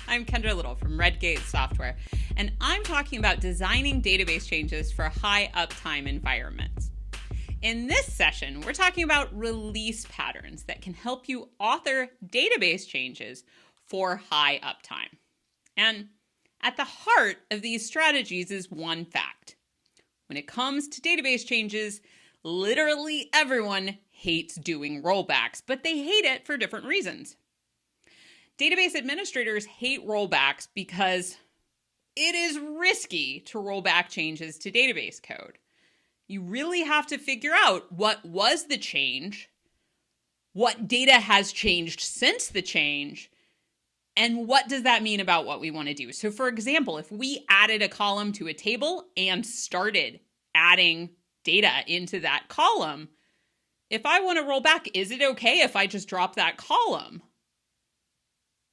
I'm Kendra Little from Redgate Software, and I'm talking about designing database changes for high uptime environments. In this session, we're talking about release patterns that can help you author database changes for high uptime. And at the heart of these strategies is one fact. When it comes to database changes, literally everyone hates doing rollbacks, but they hate it for different reasons. Database administrators hate rollbacks because it is risky to roll back changes to database code. You really have to figure out what was the change, what data has changed since the change, and what does that mean about what we want to do. So for example, if we added a column to a table and started adding data into that column, if I want to roll back, is it okay if I just drop that column?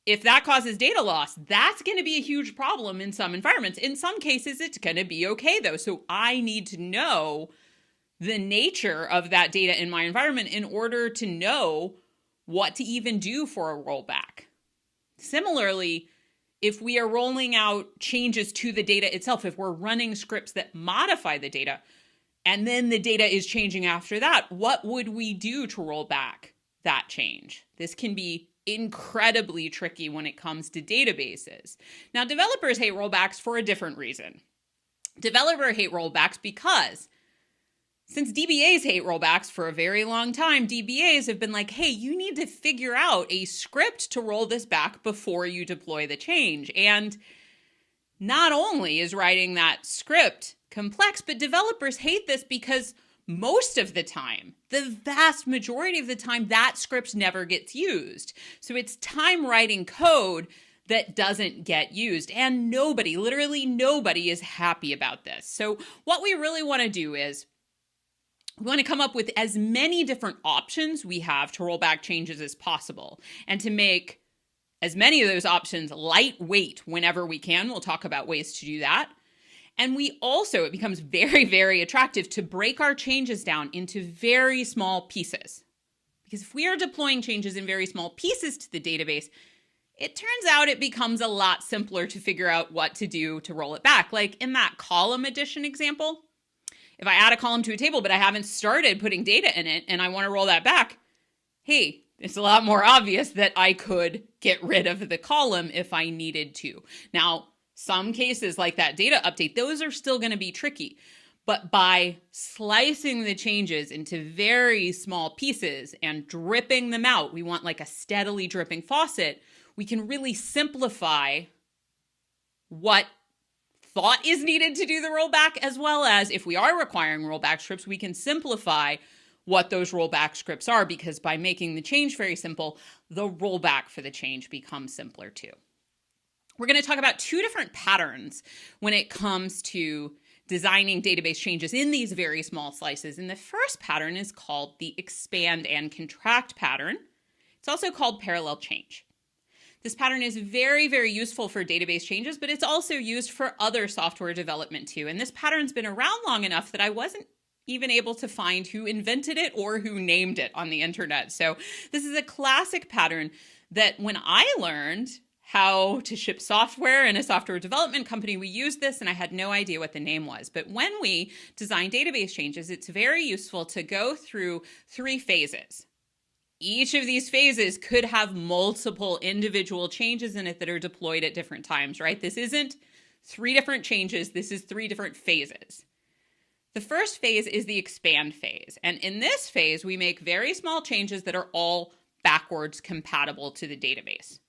If that causes data loss, that's going to be a huge problem in some environments. In some cases, it's going to be okay, though. So I need to know the nature of that data in my environment in order to know what to even do for a rollback. Similarly, if we are rolling out changes to the data itself, if we're running scripts that modify the data, and then the data is changing after that, what would we do to roll back that change? This can be incredibly tricky when it comes to databases. Now, developers hate rollbacks for a different reason. Developers hate rollbacks because since DBAs hate rollbacks for a very long time, DBAs have been like, hey, you need to figure out a script to roll this back before you deploy the change. And not only is writing that script complex, but developers hate this because most of the time, the vast majority of the time, that script never gets used. So it's time writing code that doesn't get used. And nobody, literally nobody, is happy about this. So what we really want to do is we want to come up with as many different options we have to roll back changes as possible and to make as many of those options lightweight whenever we can. We'll talk about ways to do that. And we also, it becomes very, very attractive to break our changes down into very small pieces. Because if we are deploying changes in very small pieces to the database, it turns out it becomes a lot simpler to figure out what to do to roll it back. Like in that column addition example, if I add a column to a table, but I haven't started putting data in it and I want to roll that back, hey, it's a lot more obvious that I could get rid of the column if I needed to. Now, some cases like that data update, those are still going to be tricky. But by slicing the changes into very small pieces and dripping them out, we want like a steadily dripping faucet, we can really simplify what thought is needed to do the rollback, as well as if we are requiring rollback scripts, we can simplify what those rollback scripts are, because by making the change very simple, the rollback for the change becomes simpler too. We're going to talk about two different patterns when it comes to designing database changes in these very small slices. And the first pattern is called the expand and contract pattern. It's also called parallel change. This pattern is very, very useful for database changes, but it's also used for other software development too. And this pattern's been around long enough that I wasn't even able to find who invented it or who named it on the internet. So this is a classic pattern that when I learned how to ship software in a software development company, we used this and I had no idea what the name was. But when we design database changes, it's very useful to go through 3 phases. Each of these phases could have multiple individual changes in it that are deployed at different times, right? This isn't 3 different changes. This is 3 different phases. The first phase is the expand phase. And in this phase, we make very small changes that are all backwards compatible to the database.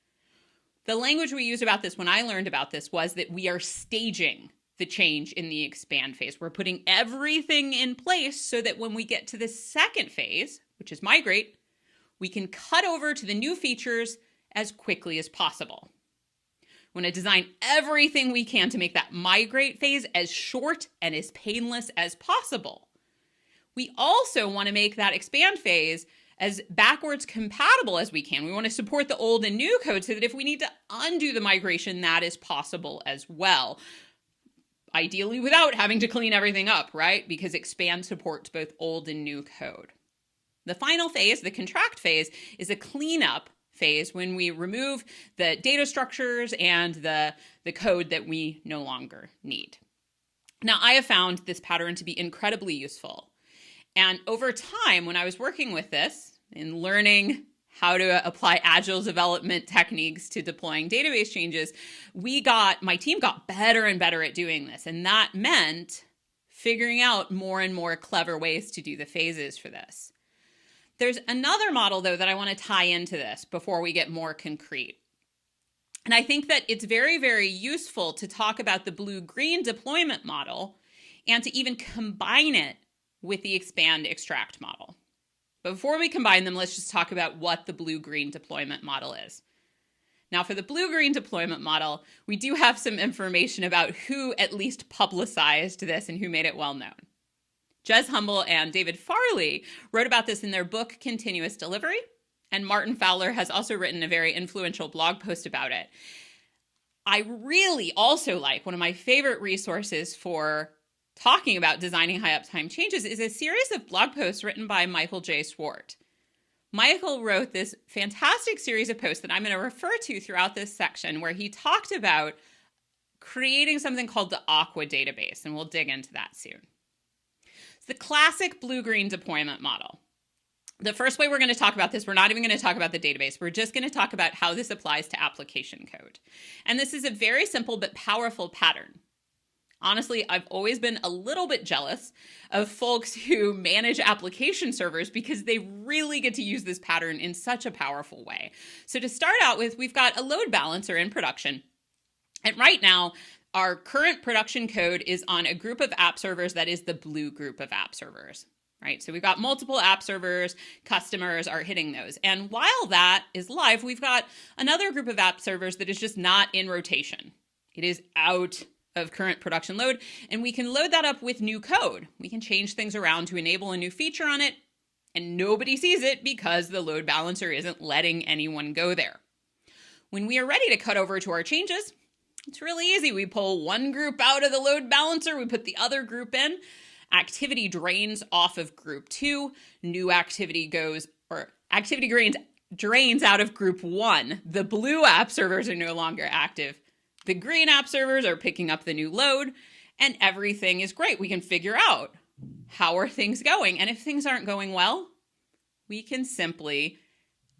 The language we used about this when I learned about this was that we are staging the change in the expand phase. We're putting everything in place so that when we get to the second phase, which is migrate, we can cut over to the new features as quickly as possible. We want to design everything we can to make that migrate phase as short and as painless as possible. We also want to make that expand phase as backwards compatible as we can. We want to support the old and new code so that if we need to undo the migration, that is possible as well. Ideally without having to clean everything up, right? Because expand supports both old and new code. The final phase, the contract phase, is a cleanup phase when we remove the data structures and the code that we no longer need. Now, I have found this pattern to be incredibly useful. And over time, when I was working with this and learning how to apply agile development techniques to deploying database changes, my team got better and better at doing this. And that meant figuring out more and more clever ways to do the phases for this. There's another model, though, that I want to tie into this before we get more concrete. And I think that it's very, very useful to talk about the BlueGreen deployment model and to even combine it with the expand extract model. But before we combine them, let's just talk about what the BlueGreen deployment model is. Now, for the BlueGreen deployment model, we do have some information about who at least publicized this and who made it well known. Jez Humble and David Farley wrote about this in their book, Continuous Delivery, and Martin Fowler has also written a very influential blog post about it. I really also like, one of my favorite resources for talking about designing high uptime changes is a series of blog posts written by Michael J. Swart. Michael wrote this fantastic series of posts that I'm going to refer to throughout this section where he talked about creating something called the Aqua Database, and we'll dig into that soon. The classic BlueGreen deployment model. The first way we're going to talk about this, we're not even going to talk about the database. We're just going to talk about how this applies to application code. And this is a very simple but powerful pattern. Honestly, I've always been a little bit jealous of folks who manage application servers because they really get to use this pattern in such a powerful way. So to start out with, we've got a load balancer in production. And right now, our current production code is on a group of app servers that is the blue group of app servers, right? So we've got multiple app servers, customers are hitting those. And while that is live, we've got another group of app servers that is just not in rotation. It is out of current production load, and we can load that up with new code. We can change things around to enable a new feature on it, and nobody sees it because the load balancer isn't letting anyone go there. When we are ready to cut over to our changes, it's really easy. We pull one group out of the load balancer, we put the other group in, activity drains off of group 2, new activity drains out of group 1. The blue app servers are no longer active. The green app servers are picking up the new load, and everything is great. We can figure out how are things going, and if things aren't going well, we can simply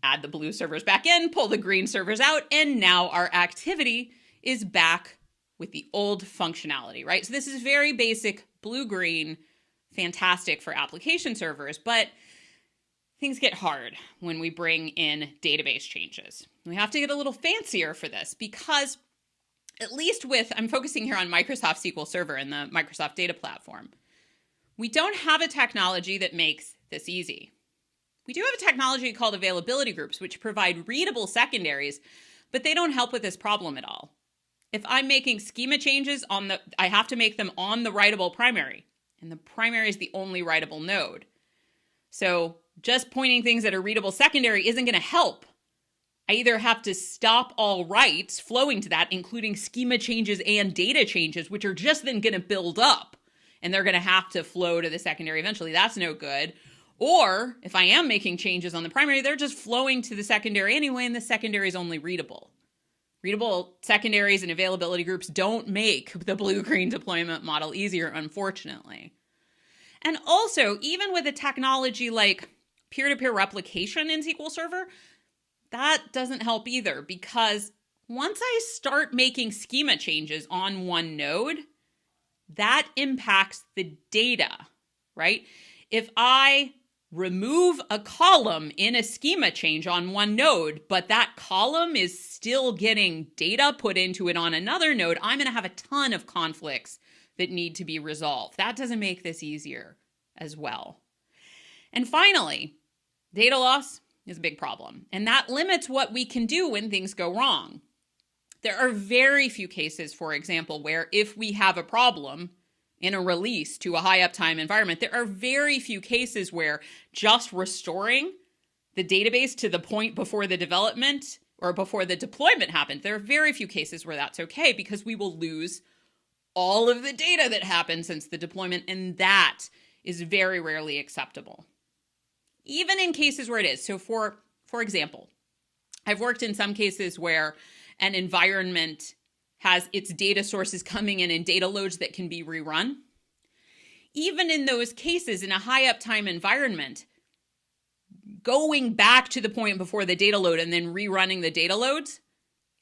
add the blue servers back in, pull the green servers out, and now our activity is back with the old functionality, right? So this is very basic blue-green, fantastic for application servers, but things get hard when we bring in database changes. We have to get a little fancier for this because at least I'm focusing here on Microsoft SQL Server and the Microsoft Data Platform, we don't have a technology that makes this easy. We do have a technology called availability groups, which provide readable secondaries, but they don't help with this problem at all. If I'm making schema changes I have to make them on the writable primary, and the primary is the only writable node. So just pointing things at a readable secondary isn't going to help. I either have to stop all writes flowing to that, including schema changes and data changes, which are just then going to build up, and they're going to have to flow to the secondary eventually. That's no good. Or if I am making changes on the primary, they're just flowing to the secondary anyway, and the secondary is only readable. Readable secondaries and availability groups don't make the blue-green deployment model easier, unfortunately. And also, even with a technology like peer-to-peer replication in SQL Server, that doesn't help either, because once I start making schema changes on one node, that impacts the data, right? If I remove a column in a schema change on one node, but that column is still getting data put into it on another node, I'm going to have a ton of conflicts that need to be resolved. That doesn't make this easier as well. And finally, data loss is a big problem, and that limits what we can do when things go wrong. There are very few cases, for example, where if we have a problem in a release to a high uptime environment, there are very few cases where just restoring the database to the point before the development or before the deployment happened, there are very few cases where that's okay, because we will lose all of the data that happened since the deployment, and that is very rarely acceptable. Even in cases where it is. So for example, I've worked in some cases where an environment has its data sources coming in and data loads that can be rerun. Even in those cases, in a high uptime environment, going back to the point before the data load and then rerunning the data loads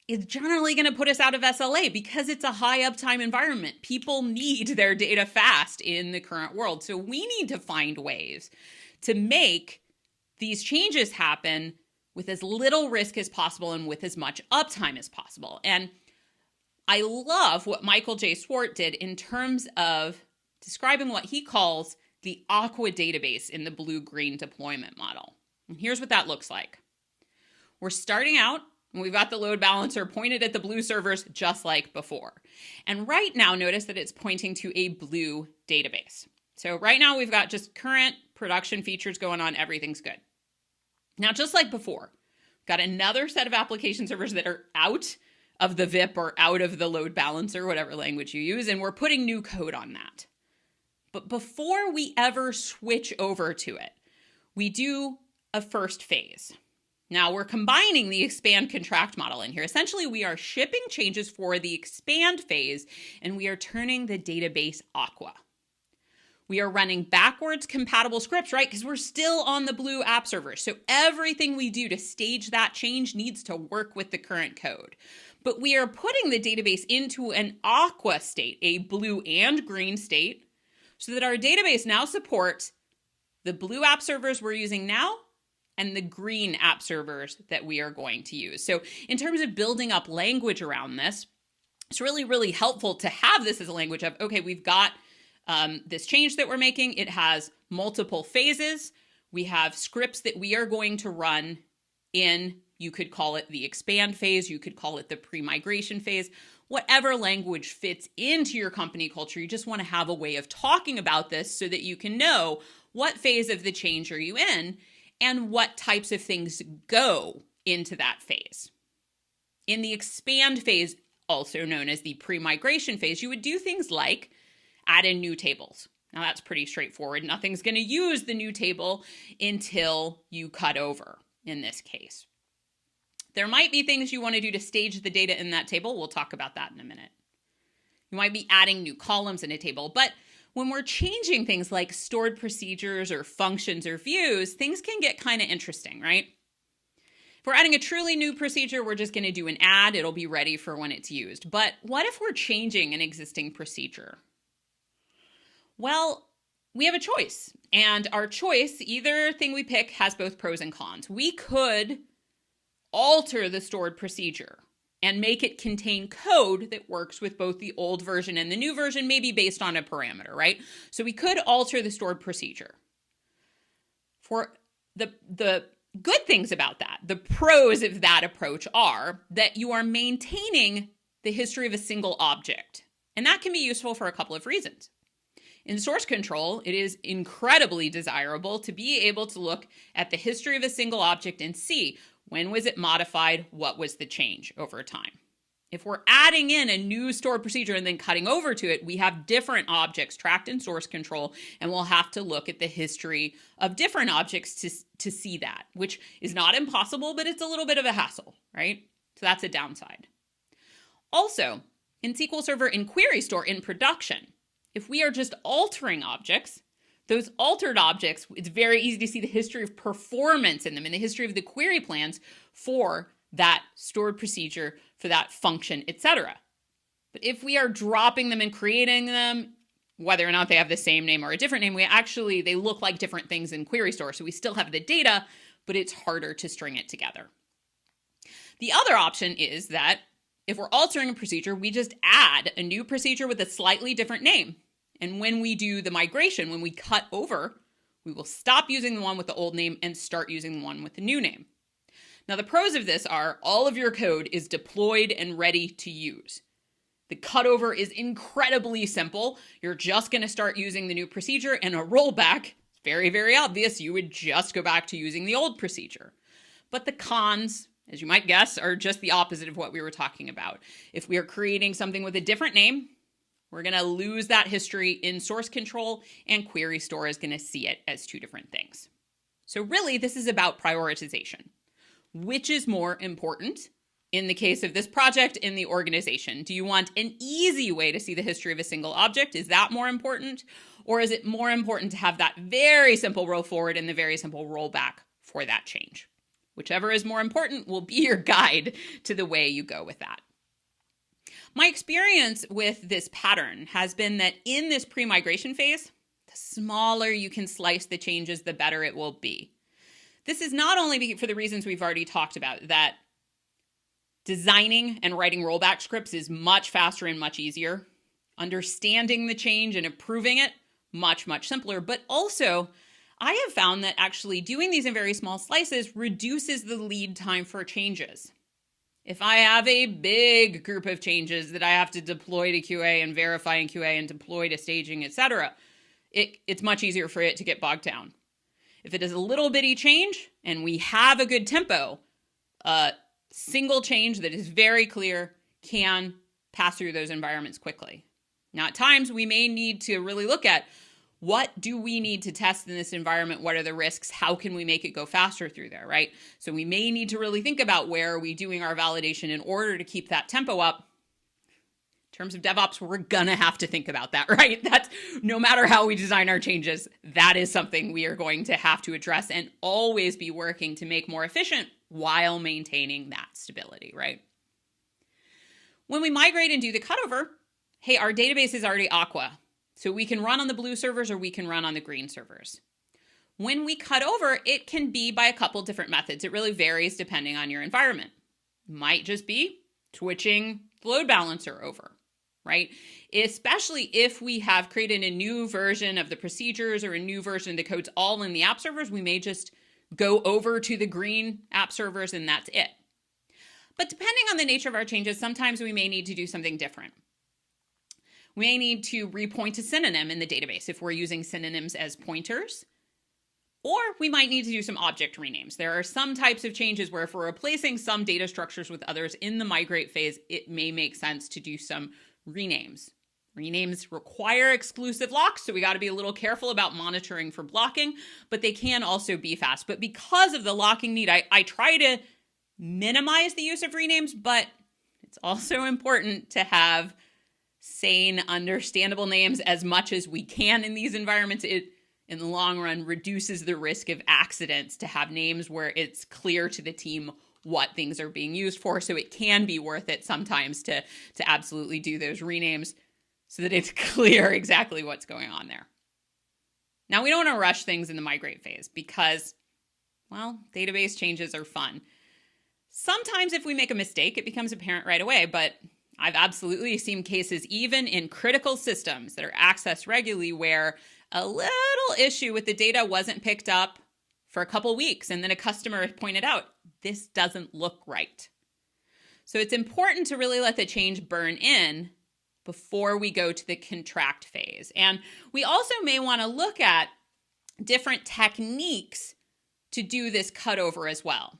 is generally going to put us out of SLA because it's a high uptime environment. People need their data fast in the current world. So we need to find ways to make these changes happen with as little risk as possible and with as much uptime as possible. And I love what Michael J. Swart did in terms of describing what he calls the Aqua Database in the BlueGreen Deployment model. And here's what that looks like. We're starting out, and we've got the load balancer pointed at the blue servers just like before. And right now, notice that it's pointing to a blue database. So right now, we've got just current production features going on. Everything's good. Now, just like before, we've got another set of application servers that are out of the VIP or out of the load balancer, whatever language you use, and we're putting new code on that. But before we ever switch over to it, we do a first phase. Now we're combining the expand contract model in here. Essentially, we are shipping changes for the expand phase, and we are turning the database Aqua. We are running backwards compatible scripts, right? Because we're still on the blue app server. So everything we do to stage that change needs to work with the current code. But we are putting the database into an Aqua state, a blue and green state, so that our database now supports the blue app servers we're using now and the green app servers that we are going to use. So in terms of building up language around this, it's really, really helpful to have this as a language of, okay, we've got this change that we're making. It has multiple phases. We have scripts that we are going to run in, you could call it the expand phase, you could call it the pre-migration phase, whatever language fits into your company culture. You just want to have a way of talking about this so that you can know what phase of the change are you in and what types of things go into that phase. In the expand phase, also known as the pre-migration phase, you would do things like add in new tables. Now that's pretty straightforward. Nothing's going to use the new table until you cut over in this case. There might be things you want to do to stage the data in that table. We'll talk about that in a minute. You might be adding new columns in a table, but when we're changing things like stored procedures or functions or views, things can get kind of interesting, right? If we're adding a truly new procedure, we're just going to do an add. It'll be ready for when it's used. But what if we're changing an existing procedure? Well, we have a choice, and our choice, either thing we pick, has both pros and cons. We could alter the stored procedure and make it contain code that works with both the old version and the new version, maybe based on a parameter, right? So we could alter the stored procedure. For the good things about that, the pros of that approach are that you are maintaining the history of a single object, and that can be useful for a couple of reasons. In source control, it is incredibly desirable to be able to look at the history of a single object and see when was it modified, what was the change over time. If we're adding in a new stored procedure and then cutting over to it, we have different objects tracked in source control, and we'll have to look at the history of different objects to see that, which is not impossible, but it's a little bit of a hassle, right? So that's a downside. Also, in SQL Server in Query Store in production, if we are just altering objects, those altered objects, it's very easy to see the history of performance in them and the history of the query plans for that stored procedure, for that function, etc. But if we are dropping them and creating them, whether or not they have the same name or a different name, they look like different things in Query Store. So we still have the data, but it's harder to string it together. The other option is that if we're altering a procedure, we just add a new procedure with a slightly different name. And when we do the migration, when we cut over, we will stop using the one with the old name and start using the one with the new name. Now, the pros of this are all of your code is deployed and ready to use. The cutover is incredibly simple. You're just going to start using the new procedure, and a rollback, it's very, very obvious. You would just go back to using the old procedure. But the cons, as you might guess, are just the opposite of what we were talking about. If we are creating something with a different name, we're going to lose that history in source control, and Query Store is going to see it as two different things. So really, this is about prioritization. which is more important in the case of this project in the organization? Do you want an easy way to see the history of a single object? Is that more important? Or is it more important to have that very simple roll forward and the very simple rollback for that change? Whichever is more important will be your guide to the way you go with that. My experience with this pattern has been that in this pre-migration phase, the smaller you can slice the changes, the better it will be. This is not only for the reasons we've already talked about, that designing and writing rollback scripts is much faster and much easier. Understanding the change and approving it, much, much simpler. But also, I have found that actually doing these in very small slices reduces the lead time for changes. If I have a big group of changes that I have to deploy to QA and verify in QA and deploy to staging, etc., it's much easier for it to get bogged down. If it is a little bitty change and we have a good tempo, a single change that is very clear can pass through those environments quickly. Now, at times, we may need to really look at what do we need to test in this environment? What are the risks? How can we make it go faster through there, right? So we may need to really think about where are we doing our validation in order to keep that tempo up. In terms of DevOps, we're going to have to think about that, right? That's no matter how we design our changes, that is something we are going to have to address and always be working to make more efficient while maintaining that stability, right? When we migrate and do the cutover, hey, our database is already Aqua. So we can run on the blue servers or we can run on the green servers. When we cut over, it can be by a couple different methods. It really varies depending on your environment. Might just be switching the load balancer over, right? Especially if we have created a new version of the procedures or a new version of the codes all in the app servers, we may just go over to the green app servers and that's it. But depending on the nature of our changes, sometimes we may need to do something different. We may need to repoint a synonym in the database if we're using synonyms as pointers. Or we might need to do some object renames. There are some types of changes where if we're replacing some data structures with others in the migrate phase, it may make sense to do some renames. Renames require exclusive locks, so we got to be a little careful about monitoring for blocking, but they can also be fast. But because of the locking need, I try to minimize the use of renames, but it's also important to have sane, understandable names as much as we can in these environments. It, in the long run, reduces the risk of accidents to have names where it's clear to the team what things are being used for. So it can be worth it sometimes to absolutely do those renames so that it's clear exactly what's going on there. Now, we don't want to rush things in the migrate phase because, well, database changes are fun. Sometimes if we make a mistake, it becomes apparent right away, but I've absolutely seen cases even in critical systems that are accessed regularly where a little issue with the data wasn't picked up for a couple weeks, and then a customer pointed out, this doesn't look right. So it's important to really let the change burn in before we go to the contract phase. And we also may want to look at different techniques to do this cutover as well.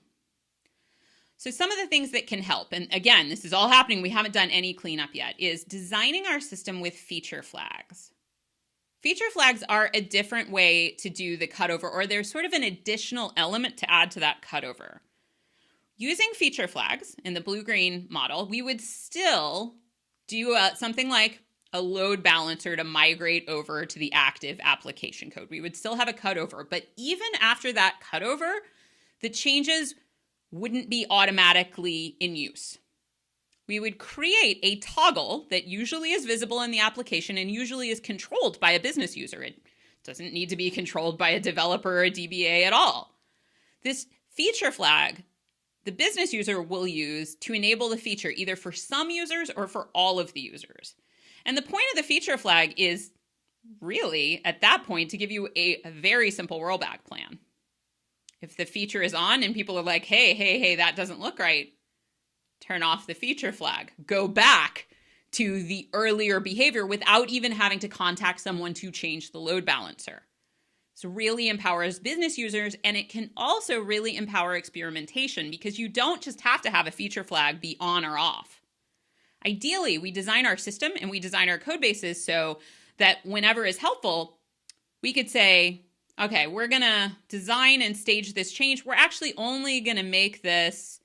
So some of the things that can help, and again, this is all happening, we haven't done any cleanup yet, is designing our system with feature flags. Feature flags are a different way to do the cutover, or they're sort of an additional element to add to that cutover. Using feature flags in the BlueGreen model, we would still do something like a load balancer to migrate over to the active application code. We would still have a cutover, but even after that cutover, the changes wouldn't be automatically in use. We would create a toggle that usually is visible in the application and usually is controlled by a business user. It doesn't need to be controlled by a developer or a DBA at all. This feature flag, the business user will use to enable the feature either for some users or for all of the users. And the point of the feature flag is really, at that point, to give you a very simple rollback plan. If the feature is on and people are like, hey, that doesn't look right, turn off the feature flag. Go back to the earlier behavior without even having to contact someone to change the load balancer. So really empowers business users, and it can also really empower experimentation because you don't just have to have a feature flag be on or off. Ideally, we design our system and we design our code bases so that whenever is helpful, we could say, okay, we're going to design and stage this change. We're actually only going to make this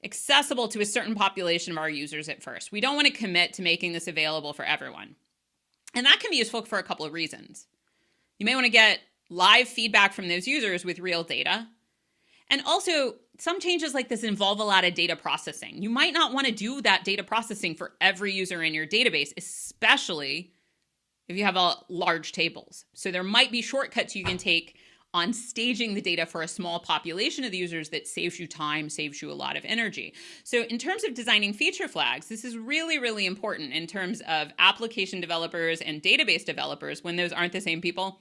accessible to a certain population of our users at first. We don't want to commit to making this available for everyone. And that can be useful for a couple of reasons. You may want to get live feedback from those users with real data. And also, some changes like this involve a lot of data processing. You might not want to do that data processing for every user in your database, especially if you have large tables. So there might be shortcuts you can take on staging the data for a small population of the users that saves you time, saves you a lot of energy. So in terms of designing feature flags, this is really, really important in terms of application developers and database developers when those aren't the same people.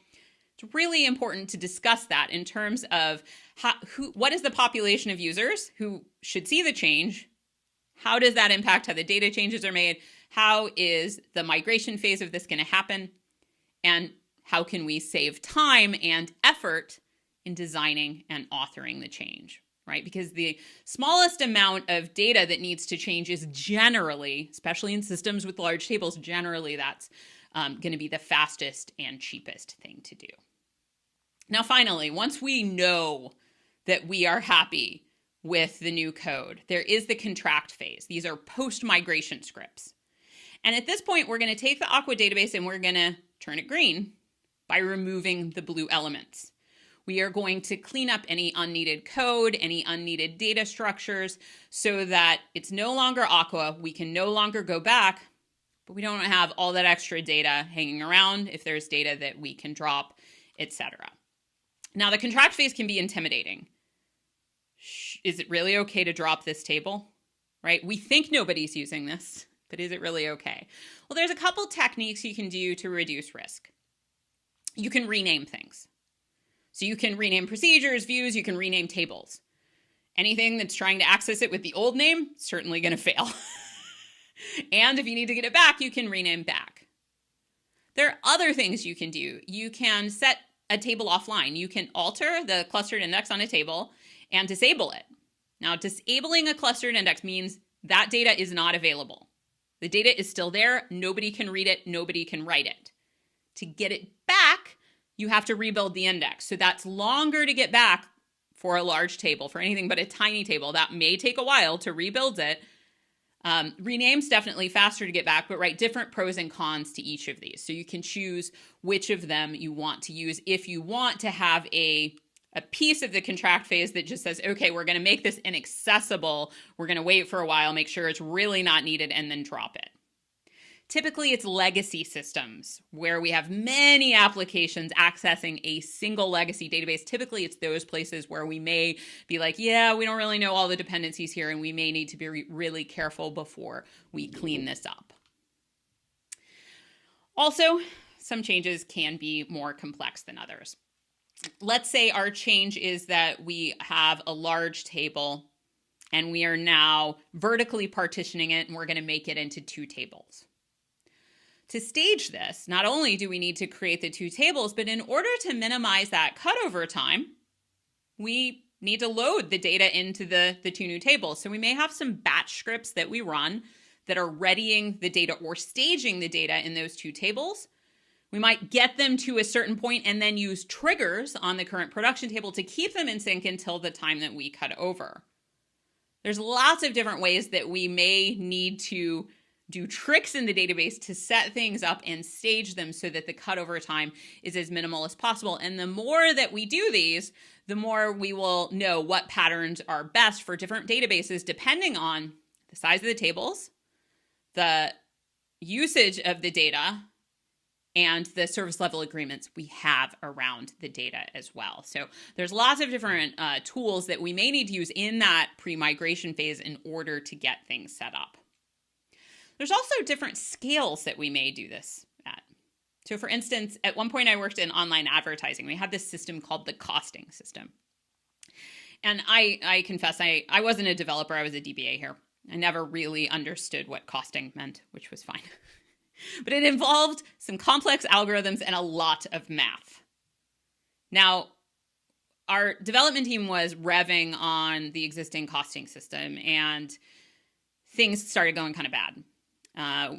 It's really important to discuss that in terms of what is the population of users who should see the change? How does that impact how the data changes are made? How is the migration phase of this going to happen? And how can we save time and effort in designing and authoring the change, right? Because the smallest amount of data that needs to change is generally, especially in systems with large tables, generally that's going to be the fastest and cheapest thing to do. Now, finally, once we know that we are happy with the new code, there is the contract phase. These are post-migration scripts. And at this point, we're going to take the Aqua database and we're going to turn it green by removing the blue elements. We are going to clean up any unneeded code, any unneeded data structures, so that it's no longer Aqua. We can no longer go back, but we don't have all that extra data hanging around if there's data that we can drop, etc. Now, the contract phase can be intimidating. Is it really okay to drop this table, right? We think nobody's using this, but is it really okay? Well, there's a couple techniques you can do to reduce risk. You can rename things. So you can rename procedures, views, you can rename tables. Anything that's trying to access it with the old name, certainly going to fail. And if you need to get it back, you can rename back. There are other things you can do. You can set a table offline. You can alter the clustered index on a table and disable it. Now, disabling a clustered index means that data is not available. The data is still there. Nobody can read it. Nobody can write it. To get it back, you have to rebuild the index. So that's longer to get back for a large table. For anything but a tiny table, that may take a while to rebuild it. Rename's definitely faster to get back, but right, different pros and cons to each of these. So you can choose which of them you want to use if you want to have a piece of the contract phase that just says, okay, we're going to make this inaccessible. We're going to wait for a while, make sure it's really not needed, and then drop it. Typically, it's legacy systems where we have many applications accessing a single legacy database. Typically, it's those places where we may be like, yeah, we don't really know all the dependencies here, and we may need to be really careful before we clean this up. Also, some changes can be more complex than others. Let's say our change is that we have a large table and we are now vertically partitioning it, and we're going to make it into two tables. To stage this, not only do we need to create the two tables, but in order to minimize that cutover time, we need to load the data into the two new tables. So we may have some batch scripts that we run that are readying the data or staging the data in those two tables. We might get them to a certain point and then use triggers on the current production table to keep them in sync until the time that we cut over. There's lots of different ways that we may need to do tricks in the database to set things up and stage them so that the cutover time is as minimal as possible. And the more that we do these, the more we will know what patterns are best for different databases, depending on the size of the tables, the usage of the data, and the service level agreements we have around the data as well. So there's lots of different tools that we may need to use in that pre-migration phase in order to get things set up. There's also different scales that we may do this at. So for instance, at one point I worked in online advertising. We had this system called the costing system. And I confess, I wasn't a developer, I was a DBA here. I never really understood what costing meant, which was fine. But it involved some complex algorithms and a lot of math. Now, our development team was revving on the existing costing system, and things started going kind of bad.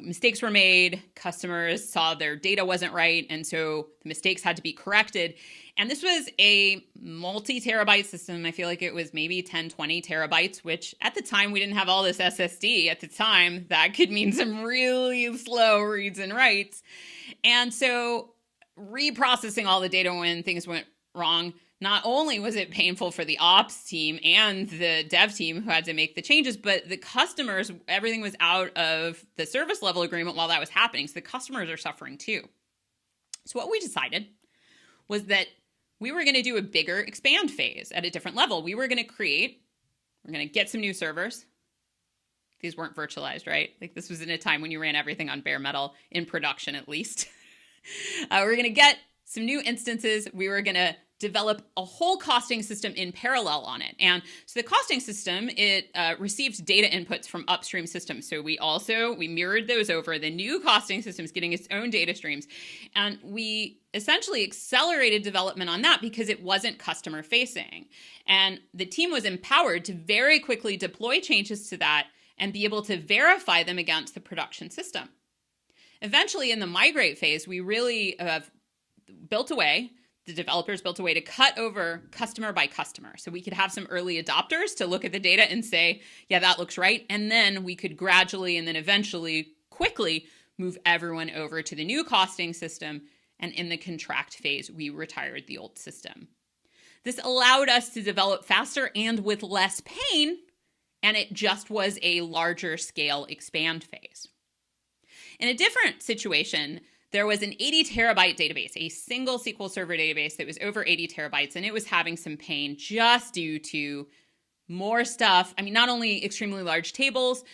Mistakes were made, customers saw their data wasn't right, and so the mistakes had to be corrected. And this was a multi-terabyte system. I feel like it was maybe 10, 20 terabytes, which at the time we didn't have all this SSD. At the time, that could mean some really slow reads and writes. And so reprocessing all the data when things went wrong, not only was it painful for the ops team and the dev team who had to make the changes, but the customers, everything was out of the service level agreement while that was happening. So the customers are suffering too. So what we decided was that we were going to do a bigger expand phase at a different level. We're going to get some new servers. These weren't virtualized, right? Like this was in a time when you ran everything on bare metal, in production at least. We're going to get some new instances. We were going to develop a whole costing system in parallel on it. And so the costing system, it received data inputs from upstream systems. So we mirrored those over. The new costing system is getting its own data streams. And we essentially accelerated development on that because it wasn't customer facing. And the team was empowered to very quickly deploy changes to that and be able to verify them against the production system. Eventually in the migrate phase, we really the developers built a way to cut over customer by customer. So we could have some early adopters to look at the data and say, yeah, that looks right. And then we could gradually and then eventually quickly move everyone over to the new costing system. And in the contract phase, we retired the old system. This allowed us to develop faster and with less pain. And it just was a larger scale expand phase. In a different situation, there was an 80 terabyte database, a single SQL Server database that was over 80 terabytes, and it was having some pain just due to more stuff. I mean, not only extremely large tables,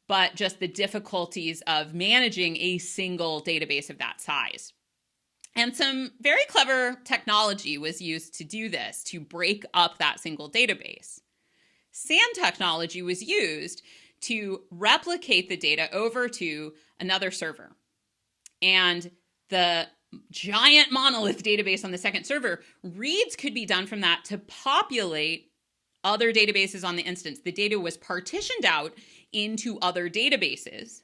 but just the difficulties of managing a single database of that size. And some very clever technology was used to do this, to break up that single database. SAN technology was used to replicate the data over to another server. And the giant monolith database on the second server, reads could be done from that to populate other databases on the instance. The data was partitioned out into other databases.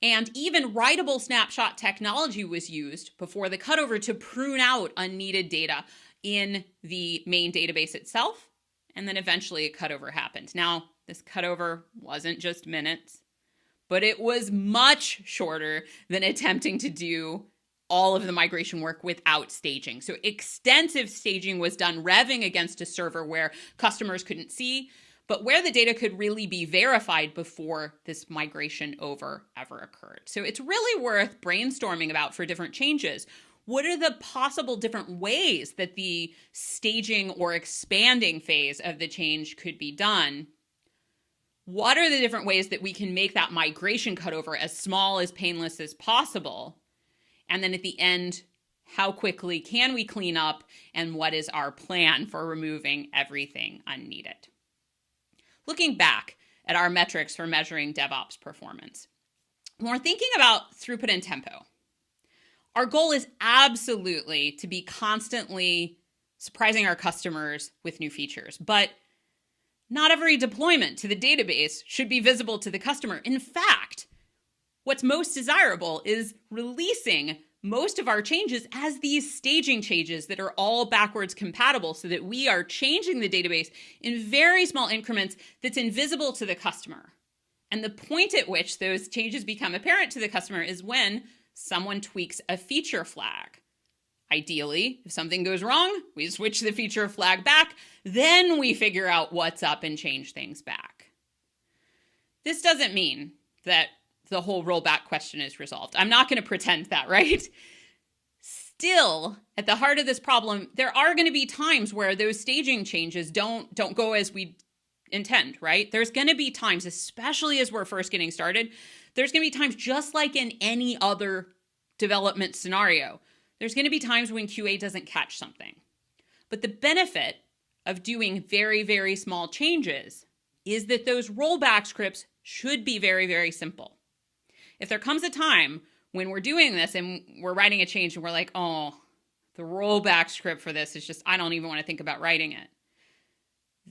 And even writable snapshot technology was used before the cutover to prune out unneeded data in the main database itself. And then eventually a cutover happened. Now, this cutover wasn't just minutes, but it was much shorter than attempting to do all of the migration work without staging. So extensive staging was done revving against a server where customers couldn't see, but where the data could really be verified before this migration over ever occurred. So it's really worth brainstorming about for different changes. What are the possible different ways that the staging or expanding phase of the change could be done? What are the different ways that we can make that migration cutover as small, as painless as possible? And then at the end, how quickly can we clean up, and what is our plan for removing everything unneeded? Looking back at our metrics for measuring DevOps performance, when we're thinking about throughput and tempo, our goal is absolutely to be constantly surprising our customers with new features, but not every deployment to the database should be visible to the customer. In fact, what's most desirable is releasing most of our changes as these staging changes that are all backwards compatible so that we are changing the database in very small increments that's invisible to the customer. And the point at which those changes become apparent to the customer is when someone tweaks a feature flag. Ideally, if something goes wrong, we switch the feature flag back, then we figure out what's up and change things back. This doesn't mean that the whole rollback question is resolved. I'm not going to pretend that, right? Still, at the heart of this problem, there are going to be times where those staging changes don't go as we intend, right? There's going to be times, especially as we're first getting started, there's going to be times just like in any other development scenario. There's going to be times when QA doesn't catch something. But the benefit of doing very, very small changes is that those rollback scripts should be very, very simple. If there comes a time when we're doing this and we're writing a change and we're like, oh, the rollback script for this is just, I don't even want to think about writing it.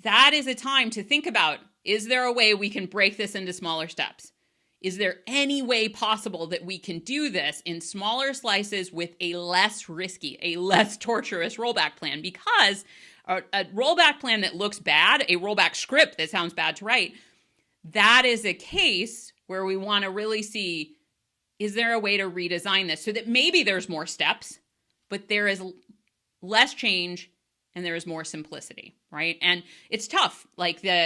That is a time to think about, is there a way we can break this into smaller steps? is there any way possible that we can do this in smaller slices with a less risky, a less torturous rollback plan? Because a rollback plan that looks bad, a rollback script that sounds bad to write, that is a case where we want to really see, is there a way to redesign this so that maybe there's more steps, but there is less change and there is more simplicity, right? And it's tough.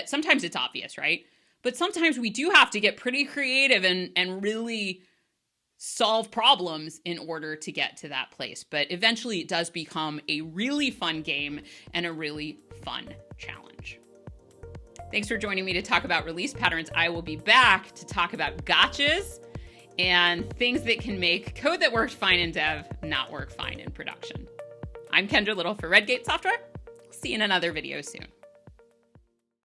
Sometimes it's obvious, right? But sometimes we do have to get pretty creative and really solve problems in order to get to that place. But eventually it does become a really fun game and a really fun challenge. Thanks for joining me to talk about release patterns. I will be back to talk about gotchas and things that can make code that worked fine in dev not work fine in production. I'm Kendra Little for Redgate Software. See you in another video soon.